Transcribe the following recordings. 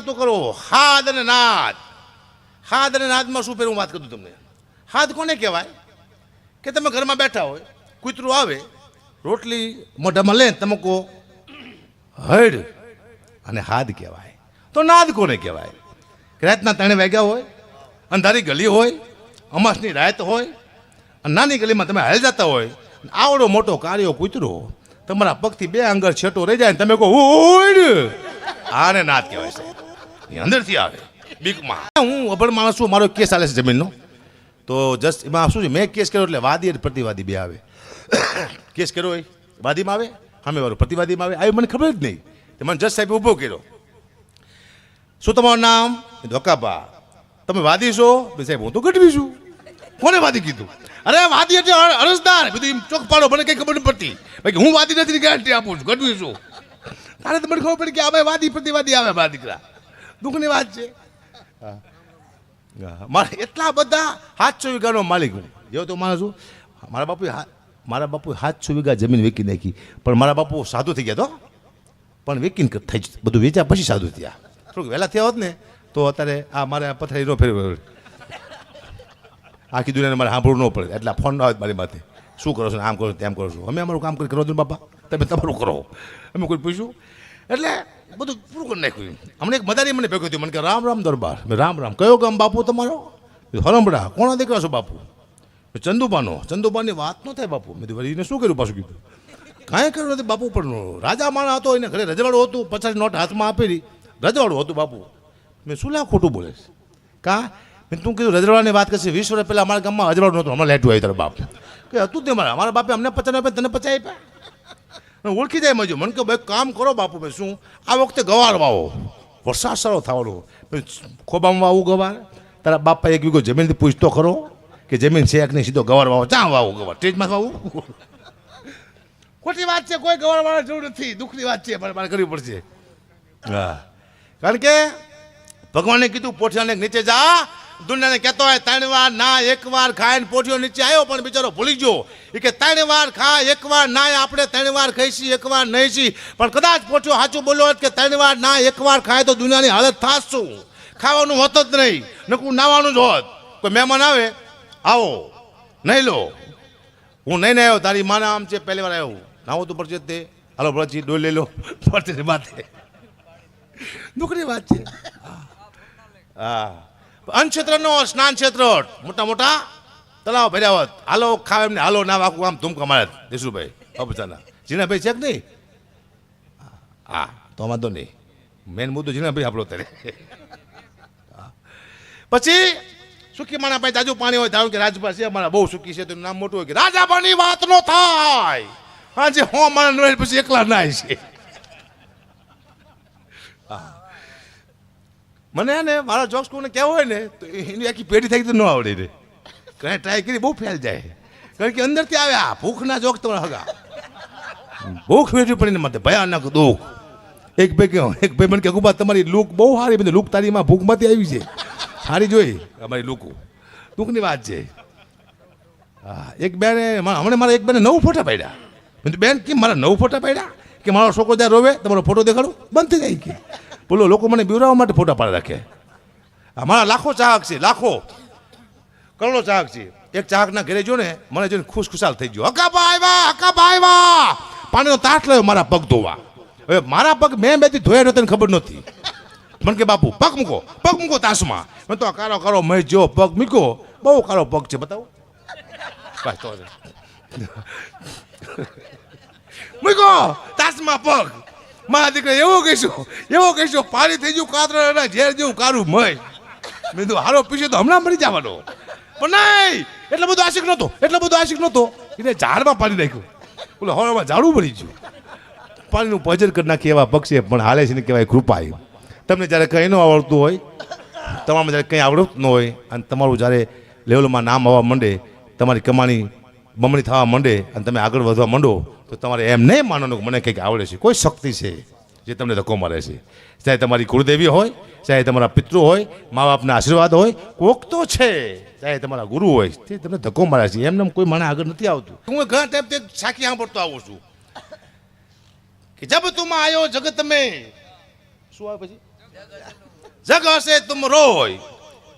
વાતો કરો. હાદ અને નાદ. હાદ અને નાદમાં શું ફેર હું વાત કરું તમને. હાદ કોને કહેવાય કે તમે ઘરમાં બેઠા હોય, કૂતરું આવે, રોટલી મોઢામાં લે, તમે કહો હડ, અને હાદ કહેવાય. તો નાદ કોને કહેવાય? રાતના 3 વાગ્યા હોય, અંધારી ગલી હોય, અમાસની રાત હોય, અને નાની ગલીમાં તમે હાલ જતા હોય, આવડો મોટો કાર્યો કૂતરો તમારા પગથી 2 આંગળ છેટો રહી જાય ને તમે કહો ઉડ, આને નાદ કહેવાય છે. એ અંદરથી આવે બીકમાં. હું અભણ માણસ છું, મારો કેસ ચાલે છે જમીનનો. તો જસ્ટ એમાં શું છે, મેં કેસ કર્યો એટલે વાદી અને પ્રતિવાદી બે આવે. કેસ કર્યો હોય વાદીમાં આવે, સામે વાળો પ્રતિવાદીમાં આવે. આવી મને ખબર જ નહીં. મને જજ સાહેબ ઊભો કર્યો. શું તમારું નામ? ધોકાબા. તમે વાદી છો? સાહેબ હું તો ગઢવી છું. કોને વાદી કીધું? અરે વાદી એટલે અરજદાર. બધું ચોક પાડો, મને કંઈ ખબર નહીં પડતી. બાકી હું વાદી નથી, ગેરંટી આપું છું, ગઢવી છું. તારે તો મને ખબર પડી કે અમે વાદી પ્રતિવાદી આવે. મારા દીકરા દુઃખની વાત છે. મારે એટલા બધા 700 વીઘાનો માલિક હું જેવો તો માણસ છું. મારા બાપુ 700 વીઘા જમીન વેચી નાખી, પણ મારા બાપુ સાધુ થઈ ગયા તો પણ વેકીન થઈ જ બધું વેચ્યા પછી સાધુ થયા. થોડુંક વહેલા થયા હોત ને તો અત્યારે આ મારે પથારી ન ફેરવે, આખી દુનિયાને મારે સાંભળવું ન પડે. એટલે ફોન ના આવે મારી માથે, શું કરો છો, આમ કરો તેમ કરો છો. અમે અમારું કામ કરો છો બાપા, તમે તમારું કરો. અમે કોઈ પૂછ્યું એટલે બધું પૂરું કરી નાખ્યું. હમણાં એક મદારી મને ભેગું થયું, મને કે રામ રામ દરબાર. મેં રામ રામ. કયો ગામ બાપુ તમારો? હરમડા. કોના દીકરા છો બાપુ? ચંદુબાનો. ચંદુબાની વાત ન થાય બાપુ. મેં એને શું કર્યું પાછું કીધું? કાંઈ કર્યું નથી બાપુ, પણ રાજા માણા હતો, એને ઘરે રજવાડું હતું, 50 નોટ હાથમાં આપેલી, રજવાડું હતું બાપુ. મેં શું લા ખોટું બોલે કા? મેં તું કીધું રજવાડાની વાત કરશે. 20 વર્ષ પહેલાં અમારા ગામમાં રજવાડું નહોતું, હમણાં લેટું આવ્યું તારા બાપ કે હતું તે મારા બાપે અમને 50 આપ્યા, તને 50 આપ્યા. ઓળખી જાય મજો. મને કે ભાઈ કામ કરો બાપુ. મેં શું આ વખતે ગવાર વાવો, વરસાદ સારો થવાનો, ખોબામાં વાવું ગવાર. તારા બાપા 1 વીઘો જમીનથી પૂછતો ખરો કે જમીન છે કે નહીં, સીધો ગવાર વાવો. ચા વાવો ગવાર? સ્ટેજમાં વાવું? ખોટી વાત છે. કોઈ ગવાર વાળા જરૂર નથી. દુઃખની વાત છે, મારે કરવી પડશે. હા, કારણ કે ભગવાને કીધું પોઠિયાને નીચે જા. દુનિયાને કહેતો હોય 3 વાર ના, 1 વાર ખાઈને પોઠિયો નીચે આવ્યો, પણ બિચારો ભૂલી ગયો. એ કે 3 વાર ખા, 1 વાર ના. આપણે 3 વાર ખાઈશી, 1 વાર નહીં છી. પણ કદાચ પોઠિયો સાચું બોલ્યો હોત કે 3 વાર ના, 1 વાર ખાય તો દુનિયાની હાલત થાસ શું? ખાવાનું હોત જ નહીં, નકું નાવાનું જ હોત. કોઈ મહેમાન આવે, આવો નહીં લો, હું નહીં આવ્યો, તારી માના આમ છે, પહેલી વાર આવ્યો, નાવો તો પડશે તે, હાલો પછી ડોલ લઈ લો, પડશે માથે. દુઃખની વાત છે. હા, અન્ન ક્ષેત્રનો સ્નાન ક્ષેત્ર, મોટા મોટા તલાવ ભર્યા હોત. હાલો ખાવ એમને, હાલો ના આખું આમ ધૂમકા મારે દેશુભાઈ અબચાના. જીણાભાઈ છે કે નહીં? હા, તો વાંધો નહીં. મેન મુદ્દો જીણાભાઈ આપણો ત્યારે. પછી સુખી માણા પાસે તાજું પાણી હોય, ધારો કે રાજભા છે અમારા બહુ સુખી છે, તો નામ મોટું હોય કે રાજાભાની વાત નો થાય. આજે હો મારા ન પછી એકલા નાય છે. મને ને મારા જોક્સ કોને કહેવો હોય ને તો એની આખી પેઢી થઈ તો ન આવડે ને. કઈ ટ્રાય કરી બહુ ફેલ જાય, કારણ કે અંદરથી આવે આ ભૂખના જોક તમારા હગા. ભૂખ વેઠવી પડીને માટે ભયાનક દુઃખ. એક ભાઈ મને કે ગુબા તમારી લુક બહુ સારી, બધી લુક તારીમાં ભૂખમાંથી આવી છે, સારી જોઈ અમારી લુક. દુઃખની વાત છે. હા, એક બેને હમણાં મારા એક બેને 9 ફોટા પાડ્યા. બેન કેમ મારા 9 ફોટા પાડ્યા? કે મારો છોકરો ત્યાં રોવે તમારો ફોટો દેખાડો, બંધ થઈ જાય કે બોલો. લોકો મને બીવરાવવા માટે ફોટા પાડી રાખે. મારા લાખો ચાહક છે, લાખો કરોડો ચાહક છે. એક ચાહકના ઘરે જો ને મને જોઈને ખુશખુશાલ થઈ ગયો. હકાબા આવ્યા, હકાબા આવ્યા. પાણીનો તાટ લાવ્યો મારા પગ ધોવા. હવે મારા પગ મેં બેથી ધોયા નહોતા, ખબર નહોતી. મને કે બાપુ પગ મૂકો તાસમાં. મેં તો કારો કારો મેં જો પગ મૂક્યો, બહુ કારો પગ છે, બતાવો. મૂકો તાસમાં પગ. મારા દીકરા એવો કહીશું પાણી થઈ ગયું કાતરા ઝેર જેવું કારું મય. મેં તો હારો પીશે તો હમણાં મરી જવાનો. પણ નહીં, એટલો બધો આશિક નહોતો. એને ઝાડમાં પાણી નાખ્યું, બોલો હવામાં ઝાડું મળી ગયું. પાણીનું ભજન કરી નાખી એવા પક્ષી પણ હાલે છે ને કહેવાય કૃપા. તમને જ્યારે કંઈ ન આવડતું હોય, તમારામાં જ્યારે કંઈ આવડતું ન હોય, અને તમારું જ્યારે લેવલમાં નામ આવવા માંડે, તમારી કમાણી બમણી થવા માંડે, અને તમે આગળ વધવા માંડો, તો તમારે એમ નહીં માનવાનું કે મને કંઈક આવડે છે. કોઈ શક્તિ છે જે તમને ધક્કો મારે છે. ચાહે તમારી કુળદેવી હોય, ચાહે તમારા પિતૃ હોય, મા બાપના આશીર્વાદ હોય, કોક તો છે, ચાહે તમારા ગુરુ હોય, તે તમને ધક્કો મારે છે. એમને કોઈ મને આગળ નથી આવતું. હું ઘણા ટાઈમથી સાખી સાંભળતો આવું છું કે જબ તુમ આયો જગત મેં, શું આવે પછી जग हसे तुम रोय,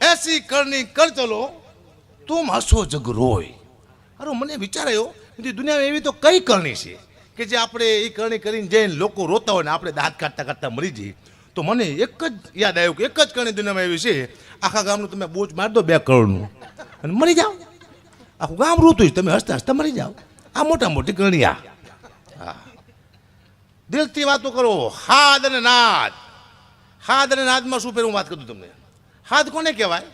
ऐसी करनी कर चलो तुम हसो जग रोय. अरे મને વિચાર આવ્યો કે દુનિયામાં એવી તો કઈ કરણી છે કે જે આપણે એ કરણી કરીને જઈને લોકો રોતા હોય ને આપણે દાંત કાઢતા કાઢતા મરી જઈએ. તો મને એક જ યાદ આવ્યું કે એક જ કરણી દુનિયામાં એવી છે, આખા ગામનું તમે બોજ મારી દો 2 કરોડનું અને મરી જાઓ. આખું ગામ રોતું જ તમે હસતા હસતા મરી જાઓ. આ મોટા મોટી કરણી. હા, દિલથી વાતો કરો. હાદ અને નાદ. હાદ અને નાદમાં શું ફેર હું વાત કરું તમને. હાદ કોને કહેવાય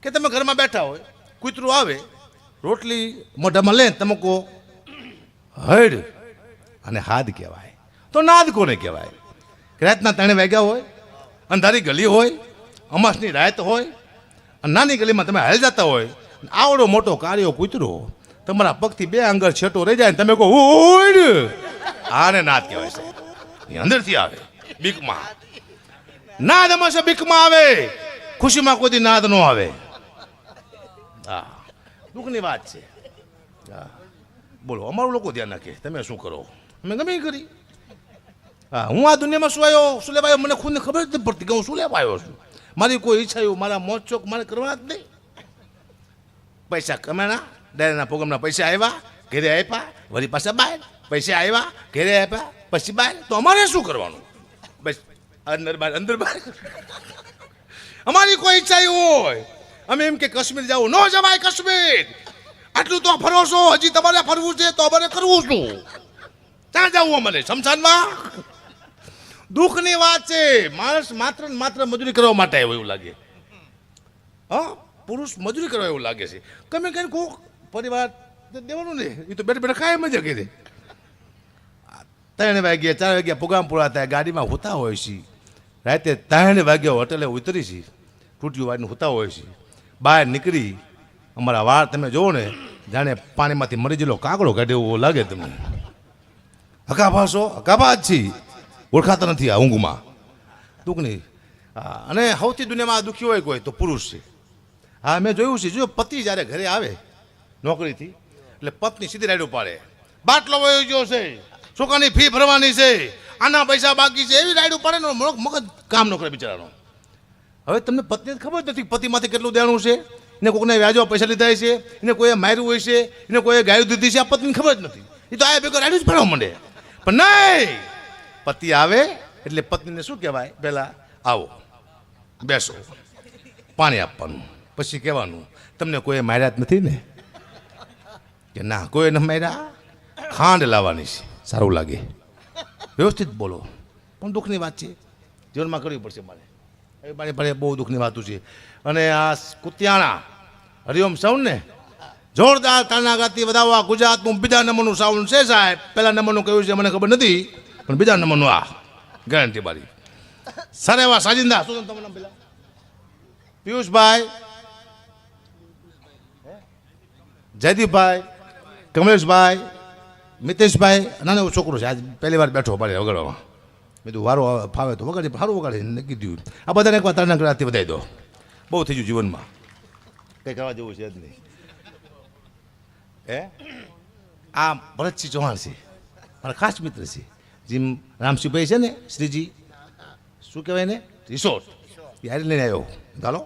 કે તમે ઘરમાં બેઠા હોય, કૂતરું આવે, રોટલી મોઢામાં લે, તમે કહો હડ, અને હાદ કહેવાય. તો નાદ કોને કહેવાય? રાતના 3 વાગ્યા હોય, અંધારી ગલી હોય, અમાસની રાત હોય, અને નાની ગલીમાં તમે હાલ જતા હોય, આવડો મોટો કાળિયો કૂતરો તમારા પગથી 2 આંગળ છેટો રહી જાય, તમે કહો ઉડ, આને નાદ કહેવાય છે. એ અંદરથી આવે બીકમાં. નાદ હંમેશા બીકમાં આવે, ખુશીમાં કોઈ નાદ ન આવે. હા, દુઃખની વાત છે. હા, બોલો, અમારું લોકો ધ્યાન રાખે, તમે શું કરો? મેં ગમે એ કરી. હા, હું આ દુનિયામાં શું આવ્યો, શું લેવા આવ્યો, મને ખુદને ખબર જ નથી પડતી કે હું શું લેવા આવ્યો છું. મારી કોઈ ઈચ્છા એવું મારા મોજ ચોક મારે કરવા જ નહીં. પૈસા કમાણા, ડાયરાના પ્રોગ્રામના પૈસા આવ્યા, ઘેરે આપ્યા, વળી પાછા બહાર. પૈસા આવ્યા, ઘેરે આપ્યા, પછી બહાર. તો અમારે શું કરવાનું? બસ અંદર બહાર, અંદર બહાર. અમારી કોઈ ઈચ્છા એવું હોય, અમે એમ કે કાશ્મીર જાવું, ન જવાય કાશ્મીર. આટલું તો ફરો છો, હજી તમારે ફરવું છે તો અમારે કરવું શું? ક્યાં જવું અમારે? શમશાનમાં? દુઃખની વાત છે. માણસ માત્ર ને માત્ર મજૂરી કરવા માટે આવ્યો એવું લાગે. હા, પુરુષ મજૂરી કરવા એવું લાગે છે. ગમે કઈ કોક પરિવાર દેવાનું ને, એ તો બેઠા બેઠા કાંઈ મજા કરે. 3 વાગ્યા 4 વાગ્યા પ્રોગ્રામ પૂરા થાય, ગાડીમાં હોતા હોય છે. રાતે 3 વાગ્યા હોટલે ઉતરી છે, તૂટ્યું વાળીને હોતા હોય છે. બહાર નીકળી અમારા વાળ તમે જોવો ને, જાણે પાણીમાંથી મરી ગયેલો કાગડો કાઢે એવો લાગે તમને. હકાભા છો, હકાભા જ છીએ, ઓળખાતા નથી આ ઊંઘમાં. દુઃખની. અને સૌથી દુનિયામાં દુઃખી હોય કોઈ તો પુરુષ છે. હા, મેં જોયું છે. જો પતિ જ્યારે ઘરે આવે નોકરીથી, એટલે પત્ની સીધી રાઈડ ઉપાડે. બાટલો વયો ગયો છે, છોકરાની ફી ભરવાની છે, આના પૈસા બાકી છે, એવી રાઈડ ઉપાડે ને મગજ કામ ન કરે બિચારાનો. હવે તમને પત્નીને ખબર નથી પતિમાંથી કેટલું દેણું છે, એને કોઈને વ્યાજો પૈસા લીધા છે, એને કોઈએ માર્યું હોય છે, એને કોઈએ ગાયું દીધી છે, આ પત્નીને ખબર જ નથી. એ તો આ ભેગો રાઈડ જ ભરવા માંડે. પણ નહીં, પતિ આવે એટલે પત્નીને શું કહેવાય? પહેલાં આવો, બેસો, પાણી આપવાનું, પછી કહેવાનું તમને કોઈ માર્યા જ નથી ને? કે ના, કોઈ ન માર્યા. ખાંડ લાવવાની છે, સારું લાગે. વ્યવસ્થિત બોલો. પણ દુઃખની વાત છે, જીવનમાં કરવી પડશે મારે. એ મારી પાસે બહુ દુઃખની વાતું છે. અને આ કુતિયાણા હરિઓમ સાઉન્ડ ને જોરદાર તાના ગાતી વધાવવા ગુજરાતનું બીજા નંબરનું સાઉન્ડ છે સાહેબ. પહેલા નંબરનું કયું છે મને ખબર નથી, પણ બીજા નંબરનું આ ગેરંટી મારી. સર એવા સાજિંદા, શું તમારું નામ? પેલા પિયુષભાઈ, જયદીપભાઈ, કમલેશભાઈ, મિતેશભાઈ, નાનો એવો છોકરો છે, આજ પહેલી વાર બેઠો પાડે વગાડવામાં. મેં તો વારો ફાવે તો વગાડી, સારું વગાડે કીધું. આ બધાને એક વાર તારના કરાથી વધારી દો. બહુ થઈ ગયું જીવનમાં, કંઈ કરવા જેવું છે જ નહીં. આ ભરતસિંહ ચૌહાણ છે, મારા ખાસ મિત્ર છે. જીમ રામસિંહભાઈ છે ને, શ્રીજી શું કહેવાય ને, રિસોર્ટ, એ હારી લઈને આવ્યો. ચાલો,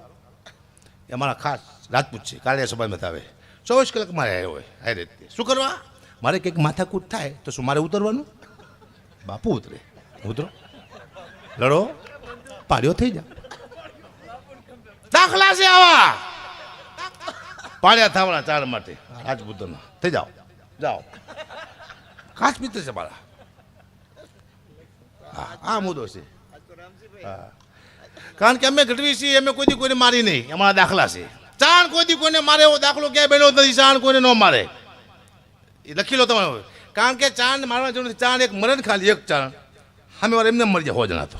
એ અમારા ખાસ રાજપૂત છે, કાળિયા સભામાં આવે. 24 કલાક મારે આવ્યો હોય આ રીતે. શું કરવા? મારે કંઈક માથાકૂટ થાય તો શું મારે ઉતરવાનું? બાપુ ઉતરે, ઉતરો, લડો, પાડ્યો થઈ જાવ. દાખલા છે આવા, પાડ્યા થવાના 4 માટે રાજપૂતોના. થઈ જાઓ, જાઓ. ખાસ મિત્ર છે મારા. હા, આ મુદ્દો છે. હા, કારણ કે અમે ગઢવી છીએ, અમે કોઈ દી કોઈને મારી નહીં. અમારા દાખલા છે. ચાણ કોઈ દી કોઈને મારે એવો દાખલો ક્યાંય બન્યો નથી. ચાણ કોઈને ન મારે, એ લખી લો તમારે. કારણ કે ચાણ મારવાની જરૂર નથી. ચાણ એક મરે ને, ખાલી એક ચાણ સામે વાર એમને મરી જાય 100 જણા. તો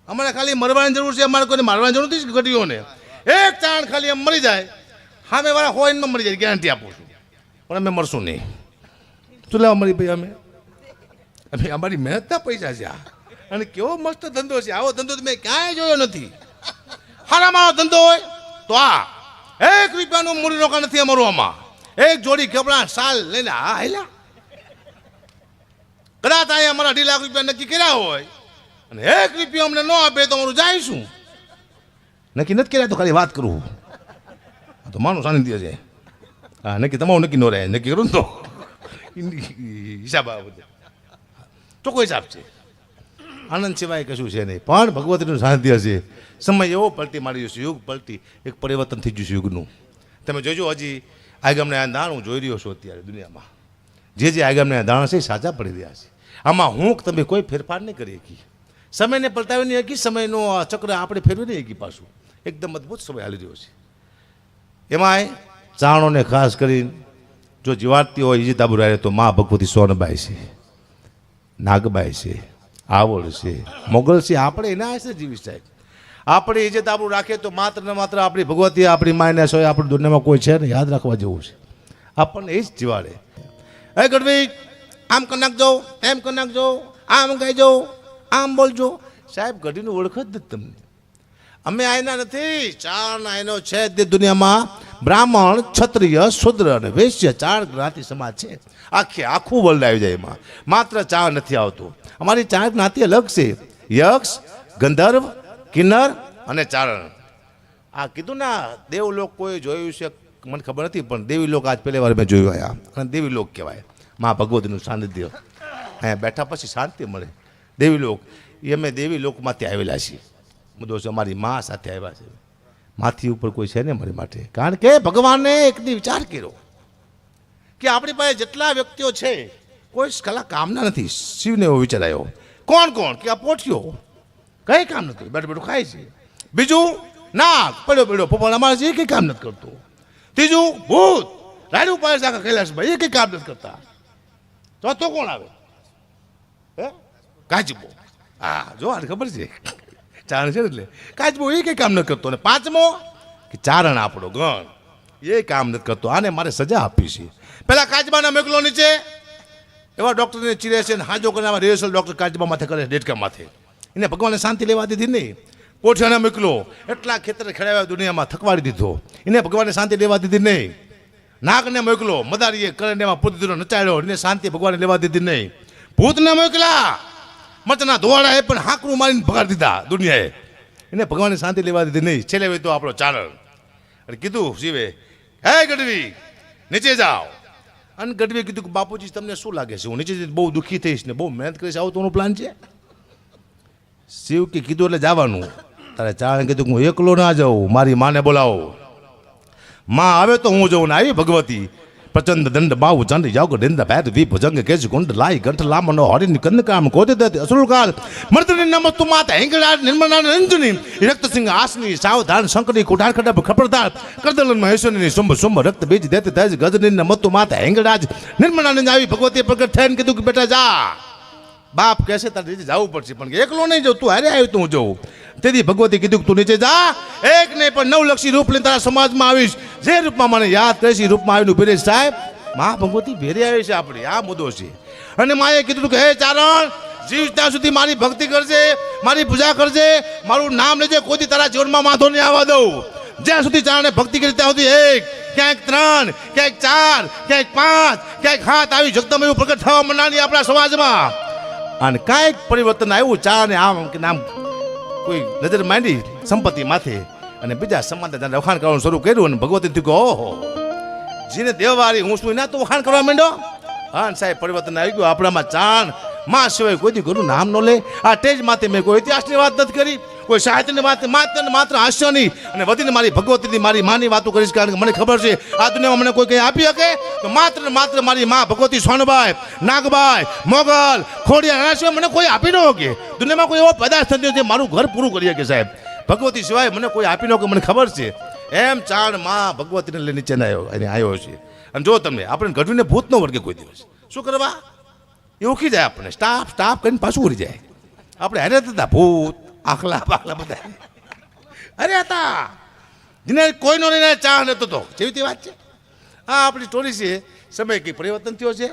અમારે ખાલી મરવાની જરૂર છે, અમારે કોઈને મારવાની જરૂર નથી. ઘટીઓને એક ચાણ ખાલી એમ મરી જાય, સામે વાળા 100 એમાં મરી જાય, ગેરંટી આપું છું. પણ અમે મરશું નહીં. શું લેવા મરી ભાઈ? અમે અમારી મહેનતના પૈસા છે આ. અને કેવો મસ્ત ધંધો છે. આવો ધંધો તો મેં ક્યાંય જોયો નથી. હારામાં ધંધો હોય તો આ 1 રૂપિયાનું મૂડી રોકાણ નથી અમારું. આમાં એક જોડી કપડા સાલ લઈને આ હેલા. કદાચ અહીંયા અમારા 2.5 લાખ રૂપિયા નક્કી કર્યા હોય અને 1 રૂપિયો અમને ન આપે તો અમારું જાય શું? નક્કી નથી કર્યા તો ખાલી વાત કરું તો માનું સાનિધ્ય છે. હા નક્કી તમારું નક્કી ન રહે, નક્કી કરું ને તો હિસાબ આવે બધે ચોખ્ખો હિસાબ છે. આનંદ સિવાય કશું છે નહીં, પણ ભગવતીનું સાનિધ્ય છે. સમય એવો પલટી મારી જશે, યુગ પલટી, એક પરિવર્તન થઈ જશે યુગનું. તમે જોજો હજી આગમને આ દાણું જોઈ રહ્યો છો અત્યારે દુનિયામાં, જે આગમને આ દાણા છે એ સાચા પડી રહ્યા છે. આમાં હું તમે કોઈ ફેરફાર નહીં કરી શકી, સમયને પલટાવી નહીં શકી, સમયનો ચક્ર આપણે ફેરવી નહીં શકી. પાછું એકદમ અદભુત સમય હાલી રહ્યો છે. એમાંય ચારણોને ખાસ કરીને જો જીવાડતી હોય ઈજી તાબુ રહે તો મા ભગવતી સોનબાઈ છે, નાગબાઈ છે, આવડ છે, મોગલ છે. આપણે એના હશે જીવી સાહેબ, આપણે ઈજત આપણું રાખીએ તો માત્ર ને માત્ર આપણી ભગવતી આપણી માયને સોય આપણી દુનિયામાં કોઈ છે ને યાદ રાખવા જેવું છે. આપણને એ જ જીવાડે. હે ગઢવી આમ કરી નાખજો, એમ કરી નાખજો, આમ ગાઈજો, આમ બોલજો. સાહેબ ગઢવીનું ઓળખ જ નથી તમને. અમે આયના નથી, ચાર આયનો છે તે દુનિયામાં. બ્રાહ્મણ, ક્ષત્રિય, શુદ્ર અને વૈશ્ય 4 જ્ઞાતિ સમાજ છે. આખું વર્લ્ડ આવી જાય એમાં, માત્ર 4 નથી આવતું. અમારી 4 જ્ઞાતિ અલગ છે, યક્ષ, ગંધર્વ, કિન્નર અને ચારણ. આ કીધું ના દેવલોક કોઈ જોયું છે મને ખબર નથી, પણ દેવીલોક આજ પહેલી વાર મેં જોયું આયા, અને દેવીલોક કહેવાય. મા ભગવતીનું સાનિધ્ય અહીંયા બેઠા પછી શાંતિ મળે. દેવીલોક એ અમે દેવીલોકમાંથી આવેલા છીએ. મુદ્દો છે અમારી મા સાથે આવ્યા છે, માથી ઉપર કોઈ છે ને મારી માટે. કારણ કે ભગવાને એક દી વિચાર કર્યો કે આપણી પાસે જેટલા વ્યક્તિઓ છે કોઈ કલા કામના નથી. શિવને એવો વિચાર આવ્યો. કોણ કોણ કે આ પોઠિયો કંઈ કામ નથી, બેઠું બેઠું ખાય છે. બીજું નાગ પડ્યો પડ્યો પોપડ અમારે છે, એ કંઈ કામ નથી કરતું. ત્રીજું ભૂત રાડું પાડે આખા કૈલાસભાઈ, એ કંઈ કામ નથી કરતા. ચોથો કોણ આવે? હે કાચબો. હા જો આને ખબર છે ચારણ છે એટલે કાચબો, એ કંઈ કામ નથી કરતો. અને પાંચમો કે ચારણ આપણો ગણ, એ કામ નથી કરતો. આને મારે સજા આપી છે. પેલા કાચબાને મોકલો નીચે, એવા ડૉક્ટરને ચીરે છે ને હાજો કરીને રિહર્સલ ડૉક્ટર કાચબા માથે કરે, ડેટકા માથે. એને ભગવાને શાંતિ લેવા દીધી નહીં. પોઠિયાને મોકલો, એટલા ખેતર ખેડાવ્યા દુનિયામાં, થકવાડી દીધો. એને ભગવાને શાંતિ લેવા દીધી નહીં. નાગને મોકલો, મદારીએ કરીને એમાં પૂતદીનો નચાડ્યો, એને શાંતિ ભગવાને લેવા દીધી નહીં. ભૂતને મોકલા, મચના ધોવાડા એ પણ હાકરું મારીને ભગાડી દીધા દુનિયાએ, એને ભગવાને શાંતિ લેવા દીધી નહીં. છેલ્લે હોય તો આપણો ચારણ. અને કીધું શિવે, હે ગઢવી નીચે જાઓ. અને ગઢવીએ કીધું કે બાપુજી તમને શું લાગે છે હું નીચે બહુ દુઃખી થઈશ ને બહુ મહેનત કરીશ, આવું તો પ્લાન છે? શિવ કે કીધું એટલે જવાનું. તારે ચારણ કીધું કે હું એકલો ના જાઉં, મારી માને બોલાવો. માં આવે તો હું જઉં ને આવી ભગવતી પ્રચંડ દંડ બાહુ ચંડ જાવ ડેન્દ ભેદ વી ભુજંગ કેજ ગુંડ લાઈ ગંઠ લામનો હરિન કંદ કામ કોદે દે અસુરકાલ મર્દની નમસ્તુ માતા હેંગડા નિર્મળના રંજની રક્તસિંહ આસની સાવધાન શંકરી કોઠાર ખડબ ખપરદાર કરદલન મહેશ્વરની શુંભ શુંભ રક્ત બીજ દેતે તેજ ગજની નમસ્તુ માતા હેંગડા નિર્મળાને આવી ભગવતી પ્રગટ થઈને કીધું કે બેટા જા. બાપ કહેશે તારે નીચે જવું પડશે, પણ એકલો નહીં જાઉં, તું હારે આવ્યું તું હું જઉં. તેથી ભગવતી કીધું કે તું નીચે જા, એક નહીં પણ 9 લક્ષી રૂપ લઈને તારા સમાજમાં આવીશ. જે રૂપમાં મને યાદ કરીશ એ રૂપમાં આવીને ઉભી રહીશ. સાહેબ મા ભગવતી ભેરી આવી છે આપણી, આ મુદ્દો છે. અને માએ કીધું કે હે ચારણ, જીવ ત્યાં સુધી મારી ભક્તિ કરજે, મારી પૂજા કરજે, મારું નામ લેજે, કોઈ તારા જીવનમાં વાંધો નહીં આવવા દઉં. જ્યાં સુધી ચારણે ભક્તિ કરી ત્યાં સુધી 1, ક્યાંક 3, ક્યાંક 4, ક્યાંક 5, ક્યાંક 7 આવી જગદંબ એવું પ્રગટ થવા મનાની આપણા સમાજમાં. અને કાંઈક પરિવર્તન આવ્યું, ચારણે આમ કે નામ કોઈ નજર માંડી સંપત્તિ માથે અને બીજા સમાજને વખાણ કરવાનું શરૂ કર્યું. અને ભગવતી કહો ઓહો જેને દેવવાળી હું શું ના તો વખાણ કરવા માંડ્યો. હા સાહેબ પરિવર્તન આવી ગયું આપણામાં. ચાણ માં સિવાય કોઈથી ગુરુ નામ ન લે. આ ટેજ માથે મેં કોઈ ઇતિહાસની વાત નથી કરી, કોઈ સાહિત્યની વાત, માત્ર હાસ્યની. અને વધીને મારી ભગવતીની મારી માની વાતો કરીશ, કારણ કે મને ખબર છે આ દુનિયામાં મને કોઈ કંઈ આપી શકે તો માત્ર ને માત્ર મારી મા ભગવતી સોનબાઈ, નાગબાઈ, મોગલ, ખોડિયાર, આના સિવાય મને કોઈ આપી ન શકે. દુનિયામાં કોઈ એવો પદાર્થ નથી જે મારું ઘર પૂરું કરી શકે સાહેબ. ભગવતી સિવાય મને કોઈ આપી ન શકે, મને ખબર છે. એમ ચાણ માં ભગવતીને લઈ નીચે આવ્યો છે. અને જો તમને આપણે ગઢવીને ભૂત ન વર્ગે કોઈ દિવસ શું કરવા એ ઓળખી જાય, આપણને સ્ટાફ કરીને પાછું ઉડી જાય. આપણે હારે હતા ભૂત આખલા બાખલા બધા અરે હતા, જેને કોઈનો લઈને ચાહ નતો તો જેવી વાત છે. આ આપણી સ્ટોરી છે. સમય કંઈ પરિવર્તન થયો છે.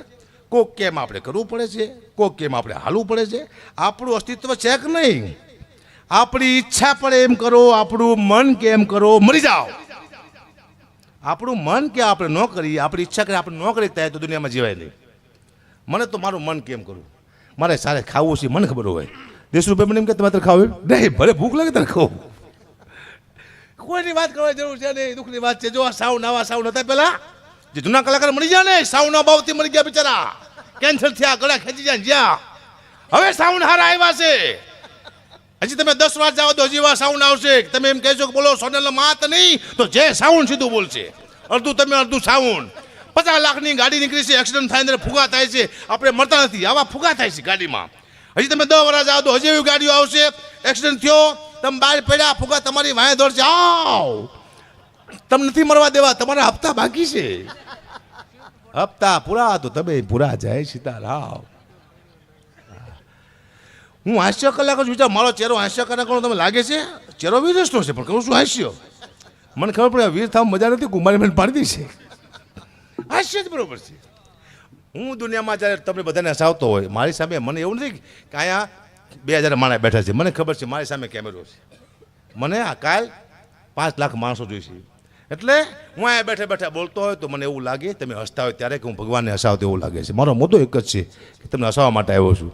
કોક કેમ આપણે કરવું પડે છે, કોક કેમ આપણે હાલવું પડે છે. આપણું અસ્તિત્વ છે કે નહીં, આપણી ઈચ્છા પડે એમ કરો, આપણું મન કે એમ કરો મરી જાઓ. આપણું મન કે આપણે ન કરીએ, આપણી ઈચ્છા કરી આપણે ન કરી થાય તો દુનિયામાં જીવાય નહીં. મને તો મારું મન કેમ કરવું, મારે સારે ખાવું છે મને ખબર હોય. ₹10 મને એમ કે તમારે ખાવું નહીં, ભલે ભૂખ લાગે તારે ખાવું. કોઈની વાત કરવા જરૂર છે નહીં, દુઃખની વાત છે. જો આ સાવ નવા સાવ નતા પેલા જે જૂના કલાકાર મળી ગયા ને, સાવના ભાવથી મળી ગયા બિચારા, કેન્સર થયા, ગળા ખેંચી જાય જ્યાં. હવે સાઉન્ડ હારા આવ્યા છે. હજી તમે 10 વાર જાઓ તો હજી વાર સાઉન્ડ આવશે. તમે એમ કહેશો કે બોલો સોનલ માત નહીં, તો જે સાઉન્ડ સીધું બોલશે. અડધું તમે અડધું સાઉન્ડ. 50 લાખની ગાડી નીકળી છે, એક્સિડન્ટ થાય અંદર ફુગા થાય છે, આપણે મળતા નથી, આવા ફુગા થાય છે ગાડીમાં. હજી તમે 10 વાર જાઓ તો હજી એવી ગાડીઓ આવશે, એક્સિડન્ટ થયો, તમે બહાર પડ્યા, ફુગા તમારી વાંહે દોડશે, આવ તમને નથી મરવા દેવા, તમારા હપ્તા બાકી છે. હપ્તા પૂરા તો તમે પૂરા જાય સીતારામ. હું હાસ્ય કલાકાર છું, વિચાર મારો ચહેરો હાસ્ય કલાકારનો તમે લાગે છે, ચહેરો વીરસનો છે, પણ કહું છું હાસ્ય. મને ખબર પડે વીર થવા મજા નથી, કુમારી મને પાડી દઈ છે. હાસ્ય જ બરોબર છે. હું દુનિયામાં જ્યારે તમને બધાને હસાવતો હોય, મારી સામે મને એવું નથી કે અહીંયા 2000 માણસ બેઠા છે, મને ખબર છે મારી સામે કેમેરો છે, મને આ કાલ 5 લાખ માણસો જોઈશે. એટલે હું અહીંયા બેઠા બેઠા બોલતો હોય તો મને એવું લાગે તમે હસતા હોય ત્યારે કે હું ભગવાનને હસાવતો એવું લાગે છે. મારો મુદ્દો એક જ છે કે તમને હસાવવા માટે આવ્યો છું.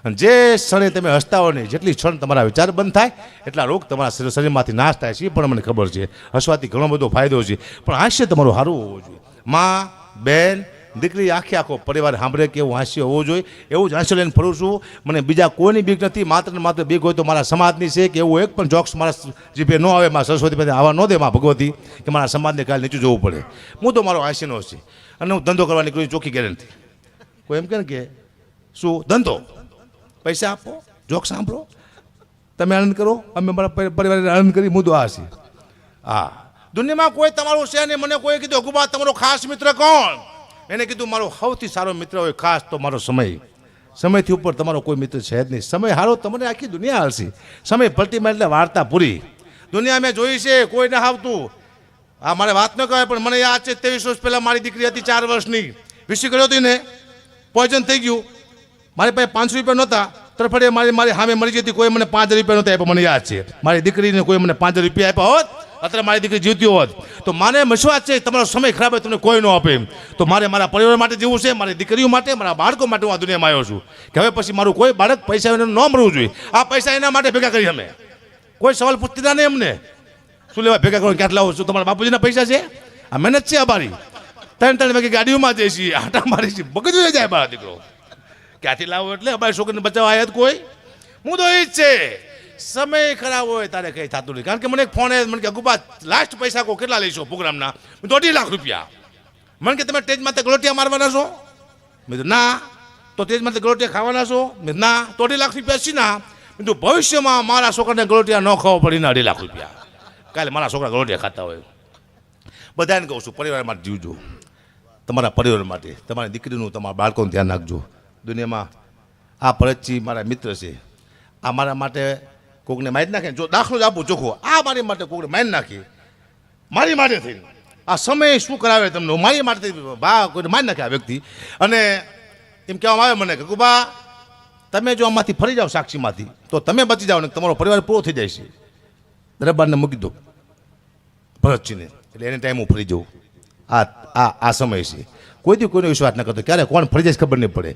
અને જે ક્ષણે તમે હસતા હોય ને, જેટલી ક્ષણ તમારા વિચાર બંધ થાય એટલા રોગ તમારા શરીરમાંથી નાશ થાય છે, એ પણ મને ખબર છે. હસવાથી ઘણો બધો ફાયદો છે, પણ હાસ્ય તમારું સારું હોવું જોઈએ. માં, બેન, દીકરી, આખો પરિવાર સાંભળે કે એવું હાસ્ય હોવું જોઈએ. એવું જ હાસ્ય લઈને ફરું છું. મને બીજા કોઈની બીક નથી, માત્ર ને માત્ર બીક હોય તો મારા સમાજની છે કે એવું એક પણ જોક્સ મારા જીભે ન આવે, મારા સરસ્વતી પાસે આવા ન દે માં ભગવતી, કે મારા સમાજને કાલે નીચું જોવું પડે. હું તો મારો હાસ્યનો છે, અને હું ધંધો કરવાની કોઈ ચોખ્ખી ગેરંટી. કોઈ એમ કે શું ધંધો, પૈસા આપો, જોક સાંભળો, તમે આનંદ કરો, અમે મારા પરિવારને આનંદ કરી, મુદ્દો આ છે. હા, દુનિયામાં કોઈ તમારું છે નહીં. મને કોઈ કીધું અગુબા તમારો ખાસ મિત્ર કોણ? એને કીધું મારો સૌથી સારો મિત્ર હોય ખાસ તો મારો સમય. સમયથી ઉપર તમારો કોઈ મિત્ર છે જ નહીં. સમય હારો તમને આખી દુનિયા હાલશે. સમય પલટીમાં એટલે વાર્તા પૂરી. દુનિયા મેં જોઈ છે, કોઈ ના આવતું. આ મારે વાત ન કહેવાય, પણ મને યાદ છે 23 વર્ષ પહેલાં મારી દીકરી હતી 4 વર્ષની, વિસી કર્યો હતી ને, પોઈઝન થઈ ગયું. મારી પાસે 500 રૂપિયા નહોતા, તરફડીએ મારી સામે મરી જતી, કોઈ મને 5000 રૂપિયા નહોતા આપ્યા. મને યાદ છે મારી દીકરીને કોઈ મને 5000 રૂપિયા આપ્યા હોત, અત્યારે મારી દીકરી જીવતી હોત. તો મને વિશ્વાસ છે તમારો સમય ખરાબ હોય તમને કોઈ ન આપે. તો મારે મારા પરિવાર માટે જીવવું છે, મારી દીકરીઓ માટે, મારા બાળકો માટે હું આ દુનિયામાં આવ્યો છું. કે હવે પછી મારું કોઈ બાળક પૈસા ન મરવું જોઈએ. આ પૈસા એના માટે ભેગા કરી અમે. કોઈ સવાલ પૂછતા નહીં અમને, શું લેવા ભેગા કરો, ક્યાં લાવો છો? તમારા બાપુજીના પૈસા છે, આ મહેનત છે અમારી. 3 વાગે ગાડીઓમાં જઈએ છીએ, આટા મારી છીએ, બગડી જાય મારા દીકરો. ક્યાંથી લાવો એટલે અમારી છોકરીને બચાવવા આવ્યા કોઈ. મુદ્દો એ જ છે, સમય ખરાબ હોય તારે કંઈ થતું નહીં. કારણ કે મને એક ફોન આવ્યો, મને કે અગુબા લાસ્ટ પૈસા કહો કેટલા લઈશો પ્રોગ્રામના? 2.5 લાખ રૂપિયા. મને કે તમે સ્ટેજ માથે ગલોટિયા મારવાના છો? મેં કીધું ના. તો સ્ટેજ માથે ગલોટિયા ખાવાના છો? મેં ના. 2.5 લાખ રૂપિયા છે ના. મેં કીધું ભવિષ્યમાં મારા છોકરાને ગલોટિયા ન ખાવા પડીને 2.5 લાખ રૂપિયા. કાલે મારા છોકરા ગલોટિયા ખાતા હોય. બધાને કહું છું પરિવાર માટે જીવજો, તમારા પરિવાર માટે, તમારી દીકરીનું, તમારા બાળકોનું ધ્યાન રાખજો. દુનિયામાં આ ભરતજી મારા મિત્ર છે, આ મારા માટે કોકને મારી નાખે. જો દાખલો જ આપું ચોખ્ખો, આ મારી માટે કોકને મારી નાખી, મારી માટે થઈને. આ સમય શું કરાવે તમને, મારી માટે બા કોઈને મારી નાખે આ વ્યક્તિ. અને એમ કહેવામાં આવે મને કે બા તમે જો આમાંથી ફરી જાઓ સાક્ષીમાંથી તો તમે બચી જાઓ ને તમારો પરિવાર પૂરો થઈ જાય છે. દરબારને મૂકી દો ભરતજીને, એટલે એને ટાઈમ હું ફરી જાઉં. આ સમય છે. કોઈથી કોઈનો વિશ્વાસ ન કરતો, ક્યારે કોણ ફરી જાય ખબર નહીં પડે.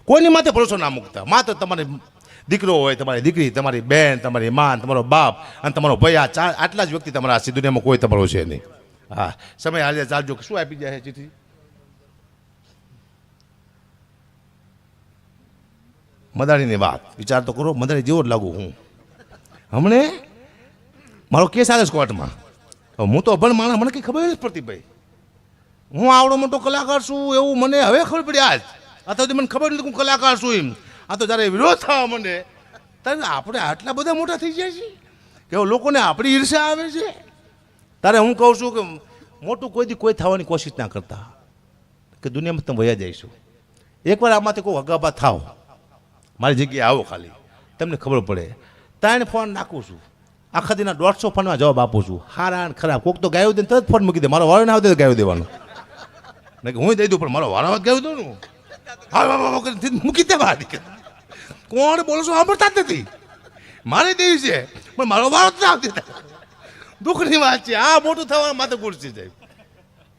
કોઈની માથે ભરોસો ના મૂકતા. માત્ર તમારી દીકરો હોય, તમારી દીકરી, તમારી બેન, તમારી માન, તમારો બાપ અને તમારો ભાઈ, આટલા જ વ્યક્તિ તમારા આ દુનિયામાં કોઈ તમારો છે નહીં. હા, સમય હાલે ચાલજો. શું આપી જાય ચીઠી? મદાણીની વાત વિચાર તો કરો, મદાણી જેવો જ લાગુ હું. હમણે મારો કેસ આવે છે કોર્ટમાં. હું તો અભણ માણસ, મને કંઈ ખબર જ પડતી ભાઈ. હું આવડો મોટો કલાકાર છું એવું મને હવે ખબર પડી. આજ અત્યારે મને ખબર નથી હું કલાકાર છું એમ. આ તો જ્યારે વિરોધ થવા માંડે ત્યારે આપણે આટલા બધા મોટા થઈ જાય છે કે લોકોને આપણી ઈર્ષા આવે છે. ત્યારે હું કહું છું કે મોટું કોઈથી કોઈ થવાની કોશિશ ના કરતા, કે દુનિયામાં તમે વયા જઈશું. એકવાર આમાંથી કોઈ હગાબા થાવ, મારી જગ્યાએ આવો, ખાલી તમને ખબર પડે. ત્યાં ફોન નાખું છું, આખા દિના 150 ફોનમાં જવાબ આપું છું, હારા ને ખરાબ. કોક તો ગાયો દે તરત ફોન મૂકી દે, મારો વાળો ના આવે તો ગાયો દેવાનો. નહીં કે હું દઈ દઉં, પણ મારો વાળો ગાયો દઉં ને હા મૂકી દે બહાર. કોણ બોલો છો સાંભળતા જ નથી. મારે દેવી છે પણ મારો વાળો જ ના આવતી. દુઃખની વાત છે. આ મોટું થવા માથે ગુરસી જાય.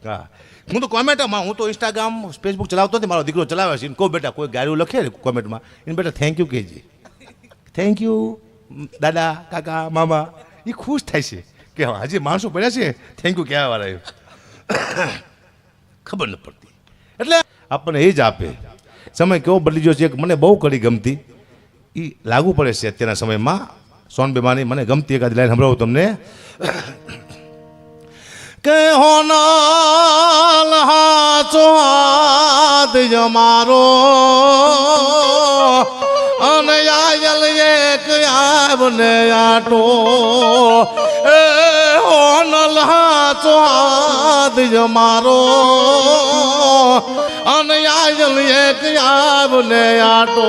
હા, હું તો કોમેન્ટમાં, હું તો ઇન્સ્ટાગ્રામ ફેસબુક ચલાવતો નથી, મારો દીકરો ચલાવે છે. કહો બેટા કોઈ ગાયું લખે ને કોમેન્ટમાં, એને બેટા થેન્ક યુ કહેજે. થેન્ક યુ દાદા, કાકા, મામા. એ ખુશ થાય છે કે હજી માણસો પડ્યા છે થેન્ક યુ કહેવા વાળા ખબર ન પડતી એટલે આપણને એ જ આપે સમય કેવો બદલી ગયો છે એક મને બહુ કડી ગમતી એ લાગુ પડે છે અત્યારના સમયમાં સોનબેમાની મને ગમતી એકાદ લાઈન સંભળાવું તમને કે હોનાલ હાચો હાથ જમારો અને આયલ એક આવને આટો એ હોનલ હાચો હાથ જમારો અને આયલ એક આવને આટો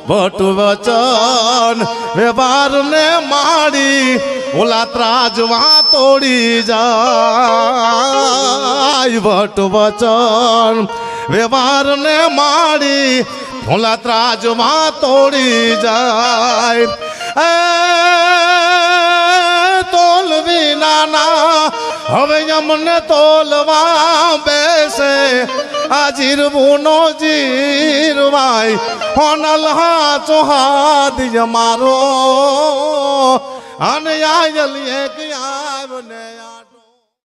ભટ વચન વ્યવહારને માડી ઓલા ત્રાજવા તોડી જાય ભટ વચન વ્યવહારને માડી ઓલા ત્રાજવા તોડી જાય તોલવી નાના હવે અમને તોલવા બેસે આ જીરવું નો જીરવાય હોનલ હાચો હાથ જમારો અને આયલ એક આવને